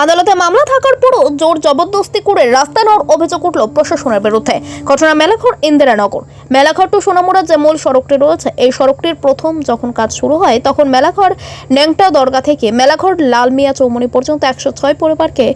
আদালতে মামলা থাকার পরও জোর জবরদস্তি করে রাস্তা নেওয়ার অভিযোগ উঠল প্রশাসনের বিরুদ্ধে। ঘটনা মেলাঘর ইন্দিরানগর। মেলাঘর টু সোনামুড়া যে মূল সড়কটি রয়েছে, এই সড়কটির প্রথম যখন কাজ শুরু হয় তখন মেলাঘর ন্যাংটা দরগা থেকে মেলাঘর লালমিয়া চৌমুনি পর্যন্ত 106 পরিবারকে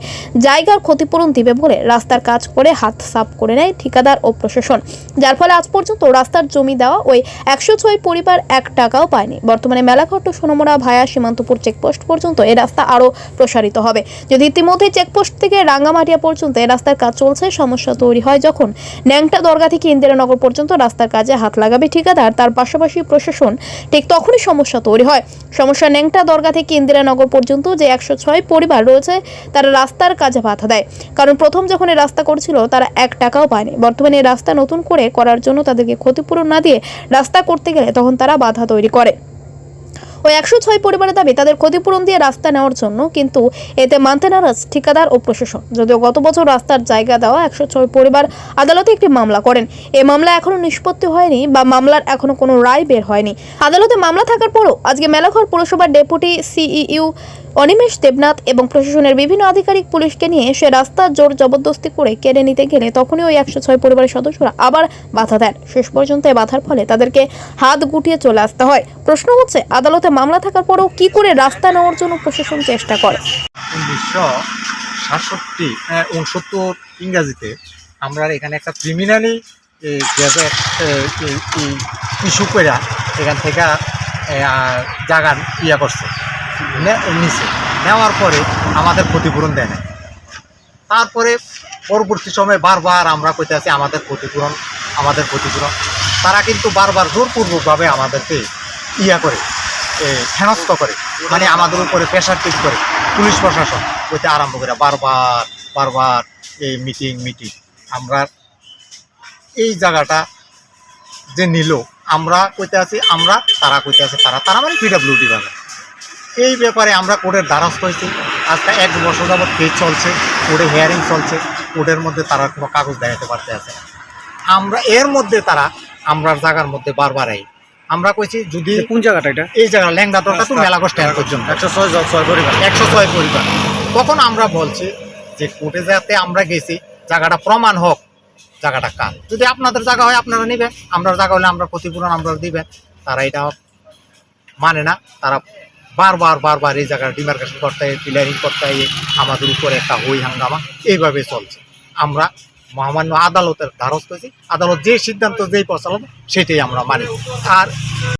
জায়গার ক্ষতিপূরণ দিবে বলে রাস্তার কাজ করে হাত সাফ করে নেয় ঠিকাদার ও প্রশাসন, যার ফলে আজ পর্যন্ত রাস্তার জমি দেওয়া ওই 106 পরিবার 1 টাকাও পায়নি। বর্তমানে মেলাঘর টু সোনামুড়া ভায়া সীমান্তপুর চেকপোস্ট পর্যন্ত এই রাস্তা আরও প্রসারিত হবে। যদি ইতিমধ্যে চেকপোস্ট থেকে রাঙ্গামাটিয়া পর্যন্ত এই রাস্তার কাজ চলছে, সমস্যা তৈরি হয় যখন ন্যাংটা দরগা থেকে ইন্দিরানগর পর্যন্ত রাস্তার কাজে হাত লাগাবে ঠিকাদার, তার পাশাপাশি প্রশাসন, ঠিক তখনই সমস্যা তৈরি হয়। সমস্যা ন্যাংটা দরগা থেকে ইন্দিরানগর পর্যন্ত যে 106 পরিবার রয়েছে তারা রাস্তার কাজে বাধা দেয়, কারণ প্রথম যখন এই রাস্তা করছিল তারা 1 টাকাও পায়নি। বর্তমানে এই রাস্তা নতুন করে করার জন্য তাদেরকে ক্ষতিপূরণ না দিয়ে রাস্তা করতে গেলে তখন তারা বাধা তৈরি করে। ওই 106 পরিবারের দাবি তাদের ক্ষতিপূরণ দিয়ে রাস্তা নেওয়ার জন্য, কিন্তু এতে মানতে নারাজ ঠিকাদার ও প্রশাসন। যদিও গত বছর রাস্তার জায়গা দেওয়া 106 পরিবার আদালতে একটি মামলা করেন, এই মামলা এখনো নিষ্পত্তি হয়নি বা মামলার এখনো কোনো রায় বের হয়নি। আদালতে মামলা থাকার পরও আজকে মেলাঘর পৌরসভার ডেপুটি সিইও অনিমেষ দেবনাথ এবং প্রশাসনের বিভিন্ন আধিকারিক পুলিশকে নিয়ে সে রাস্তা জোর জবরদস্তি করে কেড়ে নিতে গেলে তখনই ওই 106 পরিবারের সদস্যরা আবার বাধা দেন। শেষ পর্যন্ত এই বাধার ফলে তাদেরকে হাত গুটিয়ে চলে আসতে হয়। প্রশ্ন হচ্ছে, আদালতে মামলা থাকার পরেও কি করে রাস্তা নেওয়ার জন্য প্রশাসন চেষ্টা করে? 1967 ইংরাজিতে আমরা এখানে একটা ক্রিমিনালি ইস্যু করে এখান থেকে জায়গা করছে, নিচে নেওয়ার পরে আমাদের ক্ষতিপূরণ দেয় না। তারপরে পরবর্তী সময়ে বারবার আমরা কইতে আছি আমাদের ক্ষতিপূরণ। তারা কিন্তু বারবার জোরপূর্বকভাবে আমাদেরকে করে হেনস্থ করে, মানে আমাদের উপরে প্রেশার টিক করে পুলিশ প্রশাসন কইতে আরম্ভ করে বারবার এই মিটিং আমরা এই জায়গাটা যে নিল, আমরা কইতে আছি তারা কইতে আছে তারা মানে পিডব্লিউডি বাজার। এই ব্যাপারে আমরা কোর্টের দ্বারস্থ হয়েছি। আজকে 1 বছর যাবৎ কেস চলছে, কোর্টে হিয়ারিং চলছে, কোর্টের মধ্যে তারা কোনো কাগজ দেখাতে পারতে আছে না। আমরা এর মধ্যে আমরার জায়গার মধ্যে বারবার আমরা কইছি, যদি কোন জায়গাটা এটা? এই জায়গা ল্যাংদাতরটা তো মেলাঘর স্ট্যান্ড পর্যন্ত 106 পরিবার। তখন আমরা বলছি যে কোর্টে যাতে আমরা গেছি, জায়গাটা প্রমাণ হোক জায়গাটা কার। যদি আপনাদের জায়গা হয় আপনারা নেবেন, আমরা জায়গা হলে আমরা ক্ষতিপূরণ আমরা দিবেন। তারা এটা মানে না, তারা বারবার এই জায়গার ডিমার্কেশন করতে ক্লিয়ারিং করতে আমাদের উপরে একটা হই হাঙ্গামা এইভাবে চলছে। আমরা মহামান্য আদালতের দ্বারস্থ হয়েছি, আদালত যে সিদ্ধান্ত যেই পৌঁছালো সেটাই আমরা মানি। আর